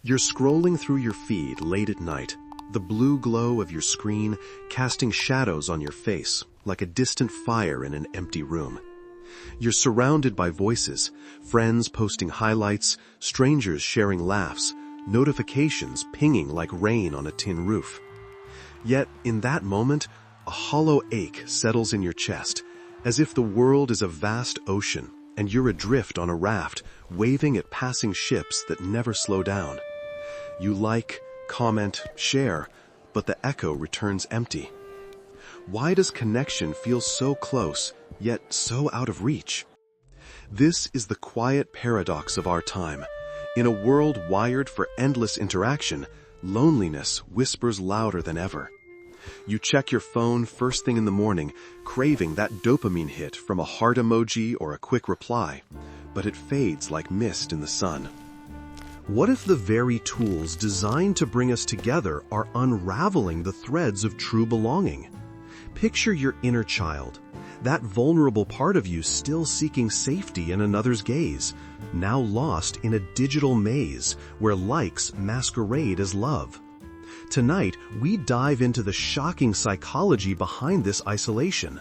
You're scrolling through your feed late at night, the blue glow of your screen casting shadows on your face like a distant fire in an empty room. You're surrounded by voices, friends posting highlights, strangers sharing laughs, notifications pinging like rain on a tin roof. Yet, in that moment, a hollow ache settles in your chest, as if the world is a vast ocean and you're adrift on a raft, waving at passing ships that never slow down. You like, comment, share, but the echo returns empty. Why does connection feel so close, yet so out of reach? This is the quiet paradox of our time. In a world wired for endless interaction, loneliness whispers louder than ever. You check your phone first thing in the morning, craving that dopamine hit from a heart emoji or a quick reply, but it fades like mist in the sun. What if the very tools designed to bring us together are unraveling the threads of true belonging? Picture your inner child, that vulnerable part of you still seeking safety in another's gaze, now lost in a digital maze where likes masquerade as love. Tonight, we dive into the shocking psychology behind this isolation.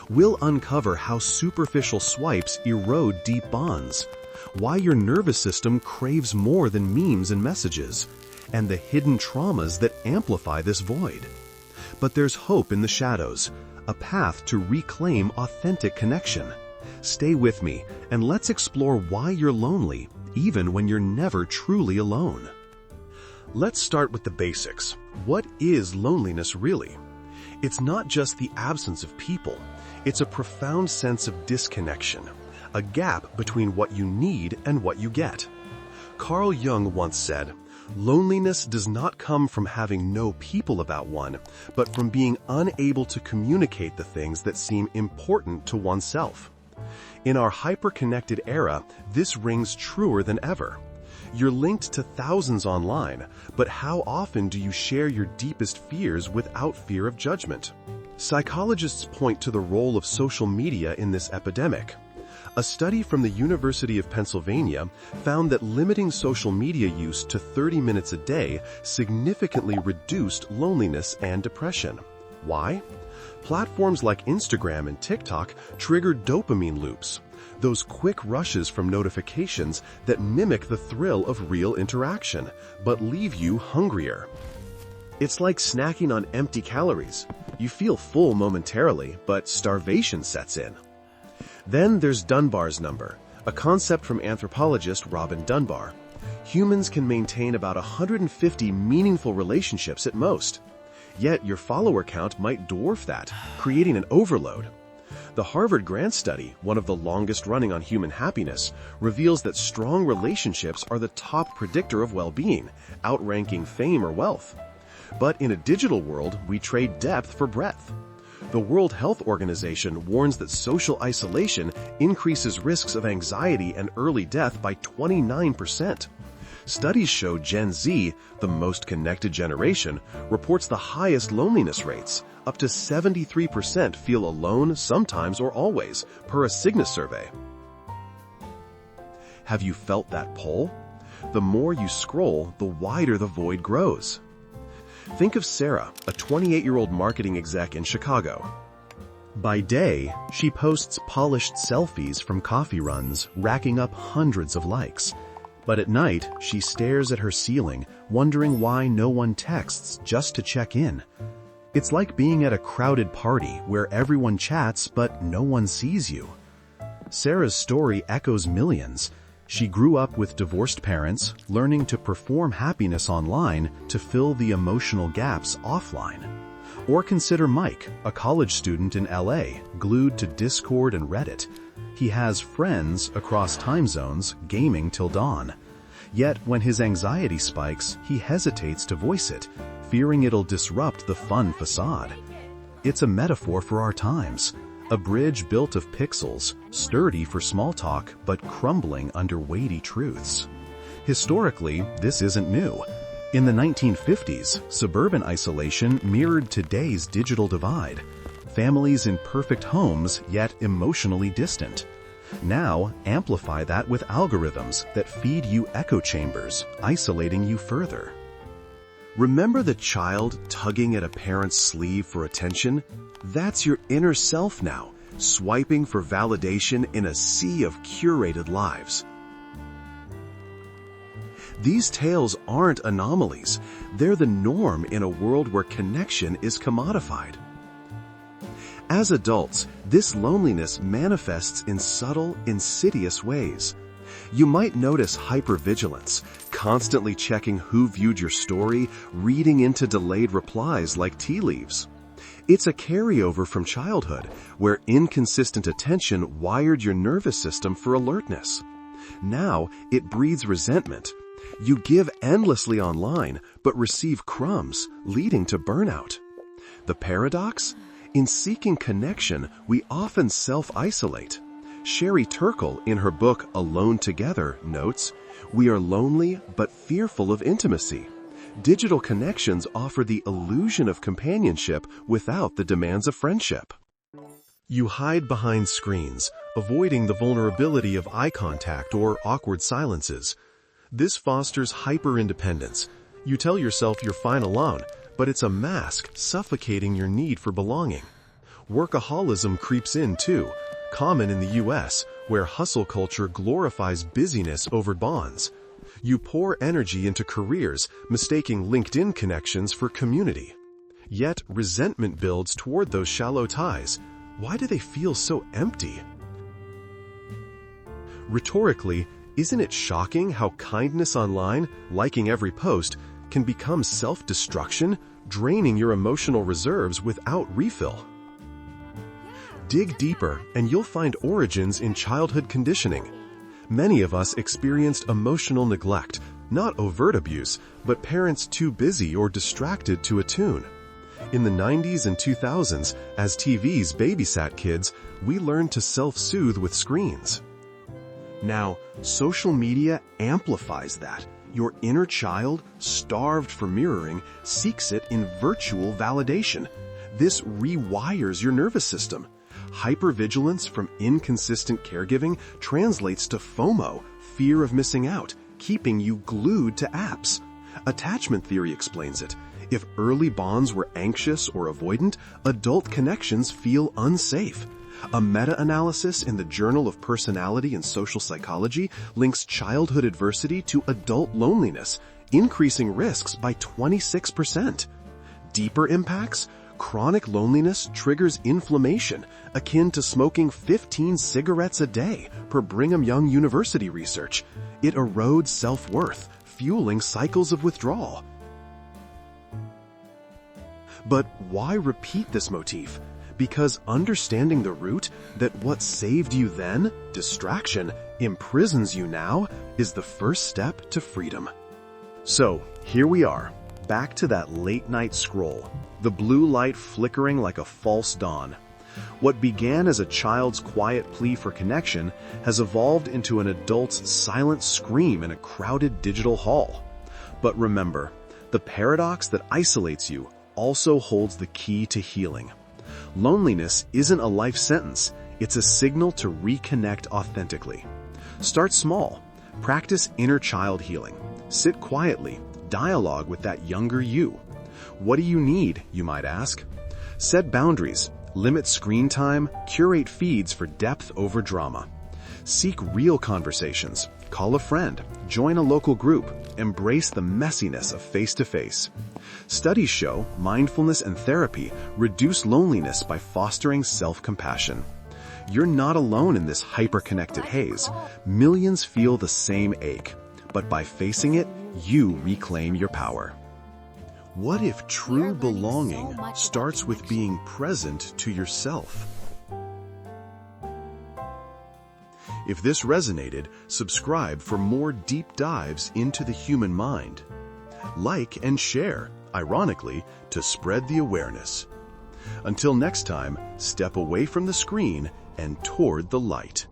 We'll uncover how superficial swipes erode deep bonds, why your nervous system craves more than memes and messages, and the hidden traumas that amplify this void. But there's hope in the shadows, a path to reclaim authentic connection. Stay with me, and let's explore why you're lonely, even when you're never truly alone. Let's start with the basics. What is loneliness really? It's not just the absence of people. It's a profound sense of disconnection, a gap between what you need and what you get. Carl Jung once said, "Loneliness does not come from having no people about one, but from being unable to communicate the things that seem important to oneself." In our hyper-connected era, this rings truer than ever. You're linked to thousands online, but how often do you share your deepest fears without fear of judgment? Psychologists point to the role of social media in this epidemic. A study from the University of Pennsylvania found that limiting social media use to 30 minutes a day significantly reduced loneliness and depression. Why? Platforms like Instagram and TikTok trigger dopamine loops, those quick rushes from notifications that mimic the thrill of real interaction, but leave you hungrier. It's like snacking on empty calories. You feel full momentarily, but starvation sets in. Then there's Dunbar's number, a concept from anthropologist Robin Dunbar. Humans can maintain about 150 meaningful relationships at most. Yet your follower count might dwarf that, creating an overload. The Harvard Grant Study, one of the longest running on human happiness, reveals that strong relationships are the top predictor of well-being, outranking fame or wealth. But in a digital world, we trade depth for breadth. The World Health Organization warns that social isolation increases risks of anxiety and early death by 29%. Studies show Gen Z, the most connected generation, reports the highest loneliness rates. Up to 73% feel alone sometimes or always, per a Cygnus survey. Have you felt that pull? The more you scroll, the wider the void grows. Think of Sarah, a 28-year-old marketing exec in Chicago. By day, she posts polished selfies from coffee runs, racking up hundreds of likes. But at night, she stares at her ceiling, wondering why no one texts just to check in. It's like being at a crowded party where everyone chats but no one sees you. Sarah's story echoes millions. She grew up with divorced parents, learning to perform happiness online to fill the emotional gaps offline. Or consider Mike, a college student in LA, glued to Discord and Reddit. He has friends across time zones, gaming till dawn. Yet when his anxiety spikes, he hesitates to voice it, fearing it'll disrupt the fun facade. It's a metaphor for our times. A bridge built of pixels, sturdy for small talk, but crumbling under weighty truths. Historically, this isn't new. In the 1950s, suburban isolation mirrored today's digital divide. Families in perfect homes, yet emotionally distant. Now, amplify that with algorithms that feed you echo chambers, isolating you further. Remember the child tugging at a parent's sleeve for attention? That's your inner self now, swiping for validation in a sea of curated lives. These tales aren't anomalies. They're the norm in a world where connection is commodified. As adults, this loneliness manifests in subtle, insidious ways. You might notice hypervigilance, constantly checking who viewed your story, reading into delayed replies like tea leaves. It's a carryover from childhood, where inconsistent attention wired your nervous system for alertness. Now, it breeds resentment. You give endlessly online, but receive crumbs, leading to burnout. The paradox? In seeking connection, we often self-isolate. Sherry Turkle, in her book Alone Together, notes, "We are lonely but fearful of intimacy. Digital connections offer the illusion of companionship without the demands of friendship." You hide behind screens, avoiding the vulnerability of eye contact or awkward silences. This fosters hyper-independence. You tell yourself you're fine alone, but it's a mask suffocating your need for belonging. Workaholism creeps in too, common in the US, where hustle culture glorifies busyness over bonds. You pour energy into careers, mistaking LinkedIn connections for community. Yet resentment builds toward those shallow ties. Why do they feel so empty? Rhetorically, isn't it shocking how kindness online, liking every post, can become self-destruction, draining your emotional reserves without refill? Dig deeper and you'll find origins in childhood conditioning. Many of us experienced emotional neglect, not overt abuse, but parents too busy or distracted to attune. In the 90s and 2000s, as TVs babysat kids, we learned to self-soothe with screens. Now, social media amplifies that. Your inner child, starved for mirroring, seeks it in virtual validation. This rewires your nervous system. Hypervigilance from inconsistent caregiving translates to FOMO, fear of missing out, keeping you glued to apps. Attachment theory explains it. If early bonds were anxious or avoidant, adult connections feel unsafe. A meta-analysis in the Journal of Personality and Social Psychology links childhood adversity to adult loneliness, increasing risks by 26%. Deeper impacts? Chronic loneliness triggers inflammation, akin to smoking 15 cigarettes a day, per Brigham Young University research. It erodes self-worth, fueling cycles of withdrawal. But why repeat this motif? Because understanding the root, that what saved you then, distraction, imprisons you now, is the first step to freedom. So, here we are, back to that late-night scroll, the blue light flickering like a false dawn. What began as a child's quiet plea for connection has evolved into an adult's silent scream in a crowded digital hall. But remember, the paradox that isolates you also holds the key to healing. Loneliness isn't a life sentence, it's a signal to reconnect authentically. Start small. Practice inner child healing. Sit quietly. Dialogue with that younger you. What do you need, you might ask? Set boundaries. Limit screen time. Curate feeds for depth over drama. Seek real conversations. Call a friend. Join a local group. Embrace the messiness of face-to-face. Studies show mindfulness and therapy reduce loneliness by fostering self-compassion. You're not alone in this hyper-connected haze. Millions feel the same ache, but by facing it, you reclaim your power. What if true belonging starts with being present to yourself? If this resonated, subscribe for more deep dives into the human mind. Like and share, ironically, to spread the awareness. Until next time, step away from the screen and toward the light.